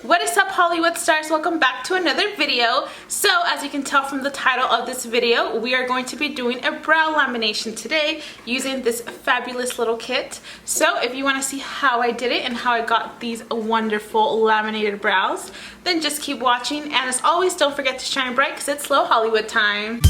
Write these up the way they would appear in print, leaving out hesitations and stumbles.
What is up, Hollywood stars? Welcome back to another video. So as you can tell from the title of this video, we are going to be doing a brow lamination today using this fabulous little kit. So if you want to see how I did it and how I got these wonderful laminated brows, then just keep watching. And as always, don't forget to shine bright because it's slow Hollywood time.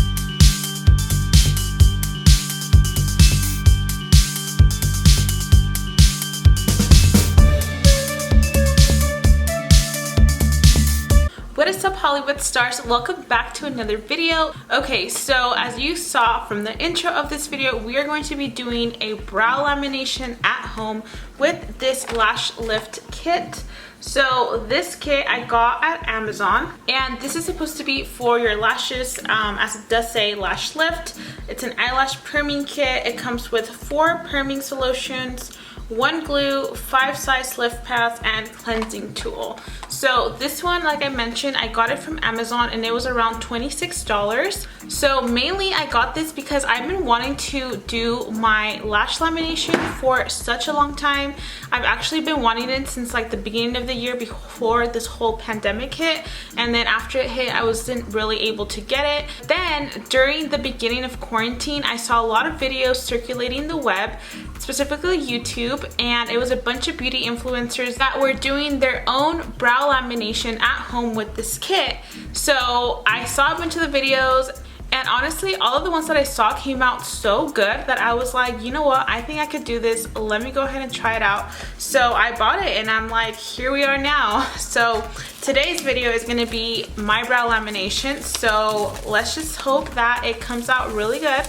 What is up, Hollywood stars? Welcome back to another video. Okay, so as you saw from the intro of this video, we are going to be doing a brow lamination at home with this lash lift kit. So this kit I got at Amazon, and this is supposed to be for your lashes, as it does say lash lift. It's an eyelash perming kit. It comes with 4 perming solutions, 1 glue, 5 size lift pads, and cleansing tool. So this one, like I mentioned, I got it from Amazon and it was around $26. So mainly I got this because I've been wanting to do my lash lamination for such a long time. I've actually been wanting it since like the beginning of the year before this whole pandemic hit, and then after it hit I wasn't really able to get it. Then during the beginning of quarantine, I saw a lot of videos circulating the web, specifically YouTube, and it was a bunch of beauty influencers that were doing their own brow lamination at home with this kit. So I saw a bunch of the videos, and honestly all of the ones that I saw came out so good that I was like, you know what, I think I could do this. Let me go ahead and try it out. So I bought it and I'm like, here we are now. So today's video is going to be my brow lamination, so let's just hope that it comes out really good.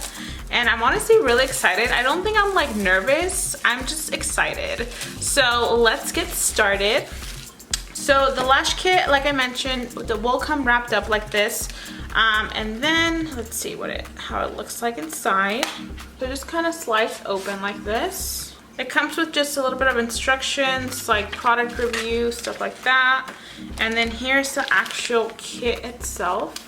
And I'm honestly really excited. I don't think I'm like nervous, I'm just excited. So let's get started. So the lash kit, like I mentioned, will come wrapped up like this, and then let's see how it looks like inside. So just kind of slice open like this. It comes with just a little bit of instructions, like product review, stuff like that. And then here's the actual kit itself.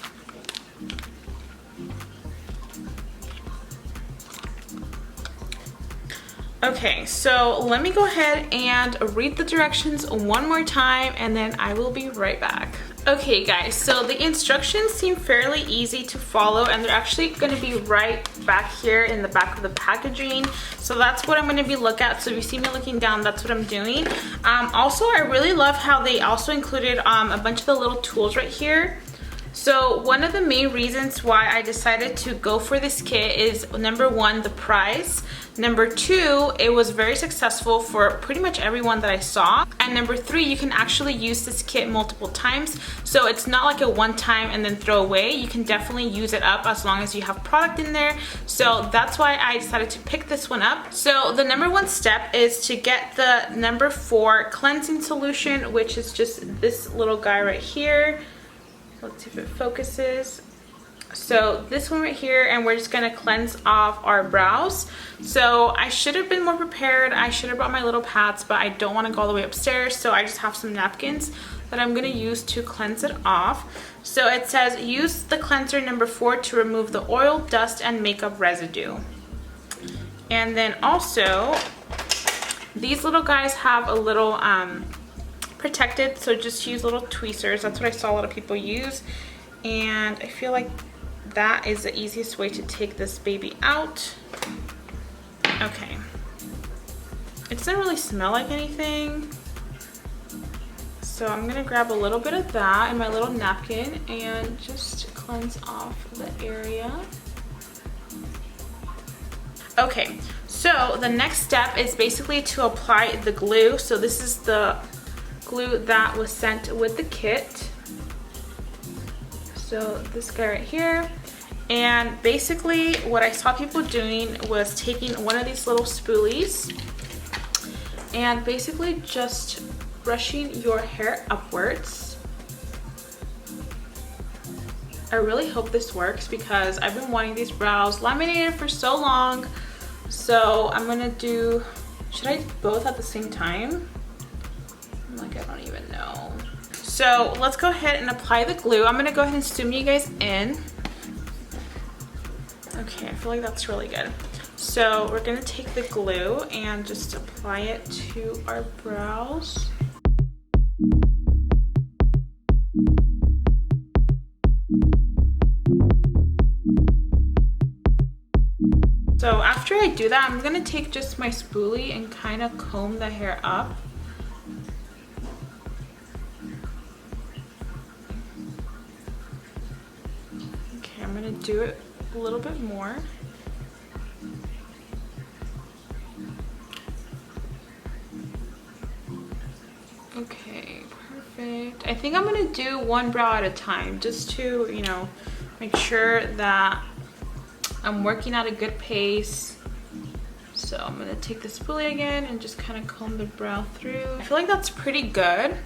Okay, so let me go ahead and read the directions one more time and then I will be right back. Okay guys, so the instructions seem fairly easy to follow, and they're actually going to be right back here in the back of the packaging. So that's what I'm going to be looking at. So if you see me looking down, that's what I'm doing. Also, I really love how they also included a bunch of the little tools right here. So one of the main reasons why I decided to go for this kit is, number one, the price. Number two, it was very successful for pretty much everyone that I saw. And number three, you can actually use this kit multiple times. So it's not like a one time and then throw away. You can definitely use it up as long as you have product in there. So that's why I decided to pick this one up. So the number one step is to get the number 4 cleansing solution, which is just this little guy right here. Let's see if it focuses. So this one right here, and we're just gonna cleanse off our brows. So I should have been more prepared. I should have brought my little pads, but I don't want to go all the way upstairs, so I just have some napkins that I'm gonna use to cleanse it off. So it says use the cleanser number 4 to remove the oil, dust, and makeup residue. And then also these little guys have a little protected, so just use little tweezers. That's what I saw a lot of people use, and I feel like that is the easiest way to take this baby out. Okay, it doesn't really smell like anything, so I'm gonna grab a little bit of that in my little napkin and just cleanse off the area. Okay, so the next step is basically to apply the glue. So this is the glue that was sent with the kit. So this guy right here. And basically what I saw people doing was taking one of these little spoolies and basically just brushing your hair upwards. I really hope this works because I've been wanting these brows laminated for so long. So I'm gonna do, should I do both at the same time? Like, I don't even know. So let's go ahead and apply the glue. I'm gonna go ahead and zoom you guys in. Okay, I feel like that's really good. So we're gonna take the glue and just apply it to our brows. I do that, I'm gonna take just my spoolie and kind of comb the hair up. Okay, I'm gonna do it a little bit more. Okay, perfect. I think I'm gonna do one brow at a time just to, you know, make sure that I'm working at a good pace. So I'm gonna take the spoolie again and just kind of comb the brow through. I feel like that's pretty good.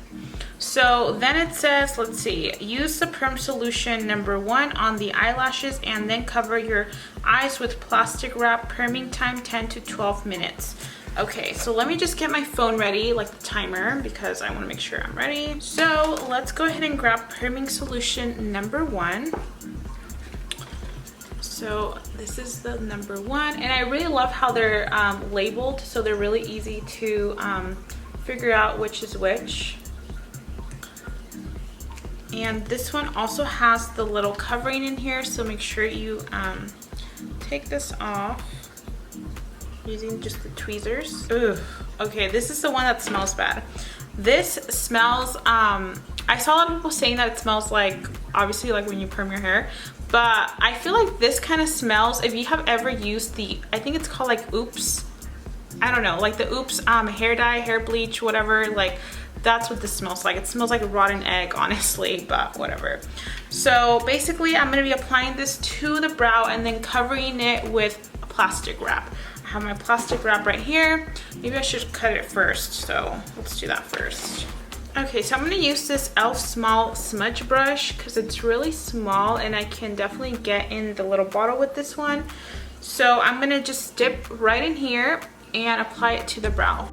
So then it says, let's see, use the perm solution number 1 on the eyelashes and then cover your eyes with plastic wrap. Perming time 10 to 12 minutes. Okay, so let me just get my phone ready, like the timer, because I want to make sure I'm ready. So let's go ahead and grab perming solution number 1. So this is the number 1, and I really love how they're labeled, so they're really easy to figure out which is which. And this one also has the little covering in here, so make sure you take this off using just the tweezers. Ugh. Okay, this is the one that smells bad. This smells, I saw a lot of people saying that it smells like, obviously like when you perm your hair, but I feel like this kind of smells, if you have ever used the, I think it's called like Oops, I don't know, like the Oops hair dye, hair bleach, whatever, like that's what this smells like. It smells like a rotten egg, honestly, but whatever. So basically I'm gonna be applying this to the brow and then covering it with a plastic wrap. I have my plastic wrap right here. Maybe I should cut it first, so let's do that first. Okay, so I'm gonna use this e.l.f. small smudge brush because it's really small and I can definitely get in the little bottle with this one. So I'm gonna just dip right in here and apply it to the brow.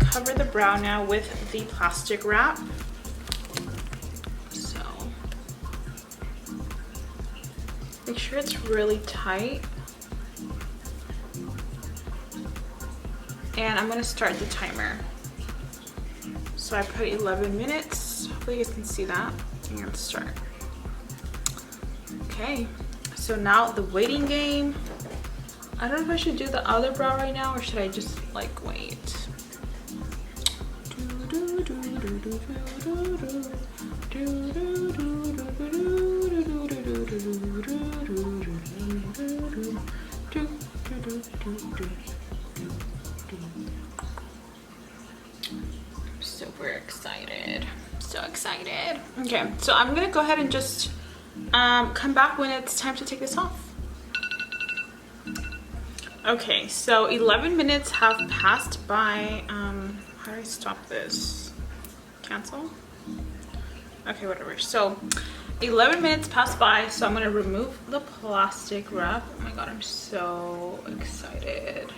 Cover the brow now with the plastic wrap. So make sure it's really tight. And I'm gonna start the timer. So I put 11 minutes. Hopefully you guys can see that. And start. Okay, so now the waiting game. I don't know if I should do the other brow right now or should I just like wait. Super excited. So excited. Okay, so I'm gonna go ahead and just come back when it's time to take this off. Okay, so 11 minutes have passed by. How do I stop this? Cancel? Okay, whatever. So 11 minutes passed by, so I'm gonna remove the plastic wrap. Oh my god, I'm so excited.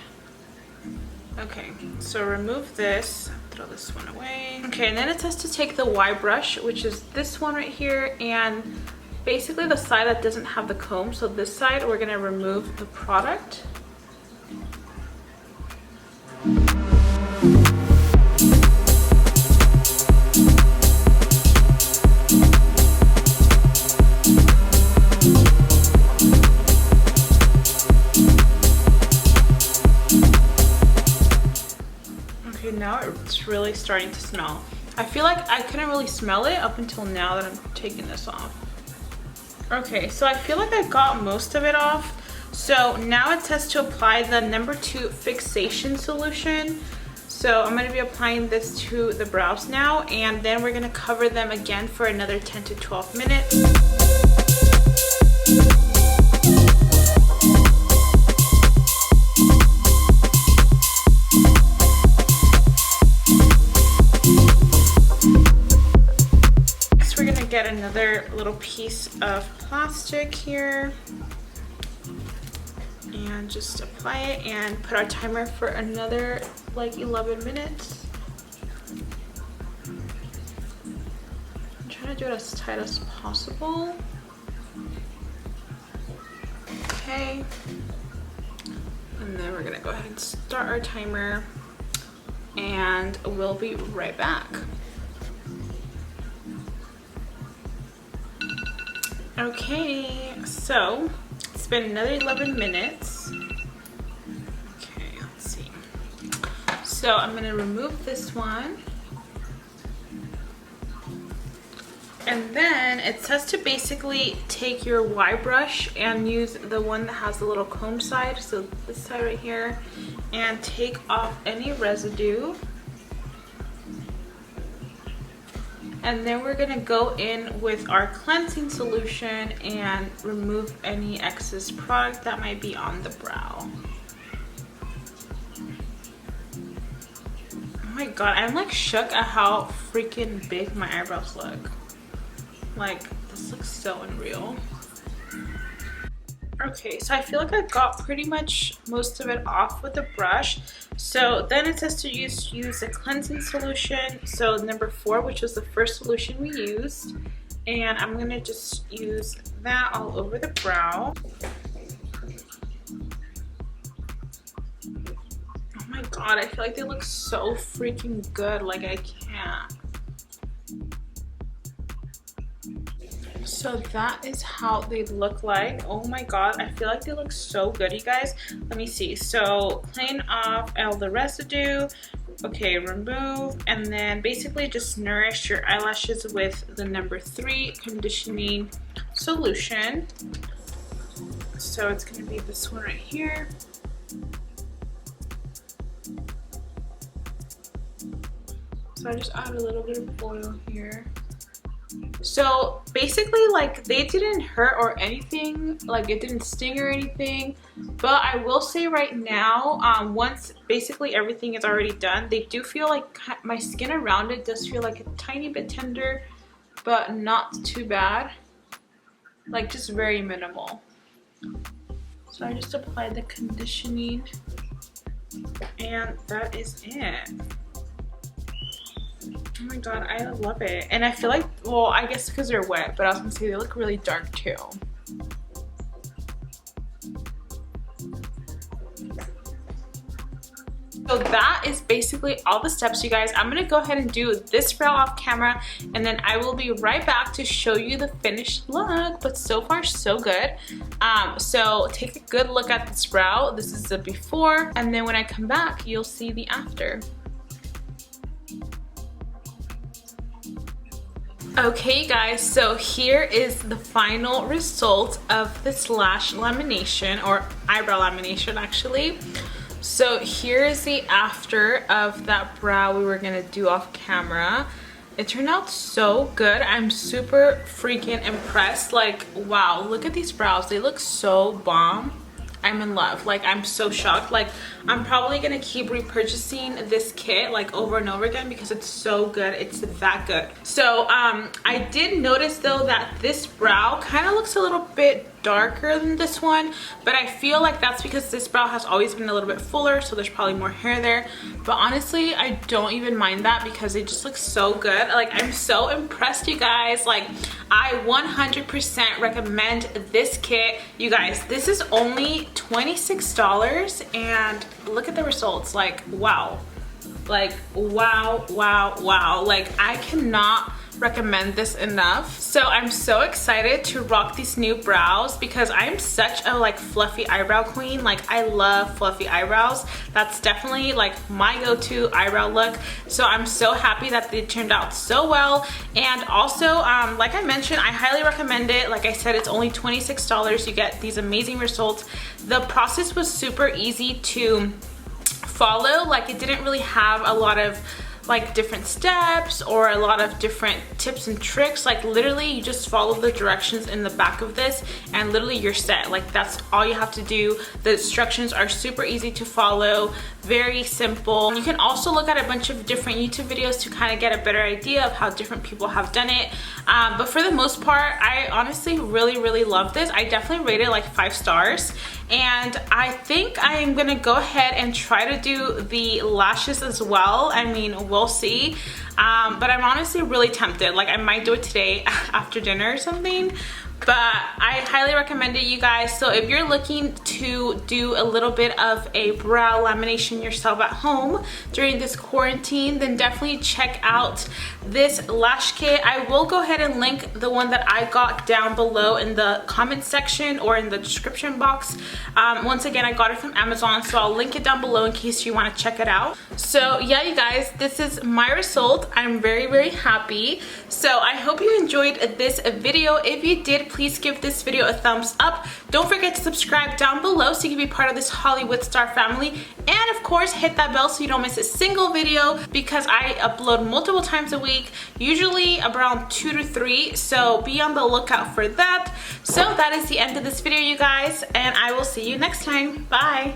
Okay, so remove this, throw this one away. Okay, and then it says to take the Y brush, which is this one right here, and basically the side that doesn't have the comb. So this side, we're gonna remove the product. Now it's really starting to smell. I feel like I couldn't really smell it up until now that I'm taking this off. Okay, so I feel like I got most of it off. So now it says to apply the number 2 fixation solution. So I'm going to be applying this to the brows now, and then we're going to cover them again for another 10 to 12 minutes. Get another little piece of plastic here and just apply it and put our timer for another like 11 minutes. I'm trying to do it as tight as possible. Okay, and then we're gonna go ahead and start our timer. and we'll be right back. Okay, so it's been another 11 minutes. Okay, let's see. So I'm gonna remove this one. And then it says to basically take your Y brush and use the one that has the little comb side, so this side right here, and take off any residue. And then we're gonna go in with our cleansing solution and remove any excess product that might be on the brow. Oh my god, I'm like shook at how freaking big my eyebrows look. Like, this looks so unreal. Okay, so I feel like I got pretty much most of it off with the brush. So then it says to use a cleansing solution. So number 4, which was the first solution we used. And I'm gonna just use that all over the brow. Oh my god, I feel like they look so freaking good. Like, I can't. So that is how they look like. Oh my god, I feel like they look so good, you guys. Let me see. So clean off all the residue. Okay, remove, and then basically just nourish your eyelashes with the number 3 conditioning solution. So it's gonna be this one right here. So I just add a little bit of oil here. So basically, like, they didn't hurt or anything, like it didn't sting or anything, but I will say right now, once basically everything is already done, they do feel like my skin around it does feel like a tiny bit tender, but not too bad, like just very minimal. So I just applied the conditioning and that is it. Oh my god, I love it. And I feel like, well, I guess because they're wet, but I was gonna say they look really dark too. So that is basically all the steps, you guys. I'm gonna go ahead and do this brow off camera, and then I will be right back to show you the finished look. But so far, so good. So take a good look at this brow. This is the before, and then when I come back, you'll see the after. Okay guys, so here is the final result of this lash lamination, or eyebrow lamination actually. So here is the after of that brow we were gonna do off camera. It turned out so good. I'm super freaking impressed. Like, wow, look at these brows. They look so bomb. I'm in love. Like, I'm so shocked. Like, I'm probably gonna keep repurchasing this kit like over and over again because it's so good. It's that good. So I did notice though that this brow kind of looks a little bit darker than this one, but I feel like that's because this brow has always been a little bit fuller, so there's probably more hair there. But honestly, I don't even mind that because it just looks so good. Like, I'm so impressed, you guys. Like, I 100% recommend this kit. You guys, this is only $26 and look at the results. Like, wow. Like, wow, wow, wow. Like, I cannot recommend this enough. So I'm so excited to rock these new brows because I'm such a like fluffy eyebrow queen. Like, I love fluffy eyebrows. That's definitely like my go-to eyebrow look. So I'm so happy that they turned out so well. And also, like I mentioned, I highly recommend it. Like I said, it's only $26. You get these amazing results. The process was super easy to follow. Like, it didn't really have a lot of like different steps or a lot of different tips and tricks. Like, literally you just follow the directions in the back of this and literally you're set. Like, that's all you have to do. The instructions are super easy to follow, very simple. You can also look at a bunch of different YouTube videos to kind of get a better idea of how different people have done it. But for the most part, I honestly really love this. I definitely rate it like 5 stars. And I think I am gonna go ahead and try to do the lashes as well. I mean, we'll see. But I'm honestly really tempted. Like, I might do it today after dinner or something. but I highly recommend it, you guys. So if you're looking to do a little bit of a brow lamination yourself at home during this quarantine, then definitely check out this lash kit. I will go ahead and link the one that I got down below in the comment section or in the description box. Once again, I got it from Amazon, so I'll link it down below in case you want to check it out. So yeah, you guys, this is my result. I'm very happy. So I hope you enjoyed this video. If you did, please give this video a thumbs up. Don't forget to subscribe down below so you can be part of this Hollywood star family, and of course hit that bell so you don't miss a single video, because I upload multiple times a week, usually around 2 to 3, so be on the lookout for that. So that is the end of this video, you guys, and I will see you next time. Bye.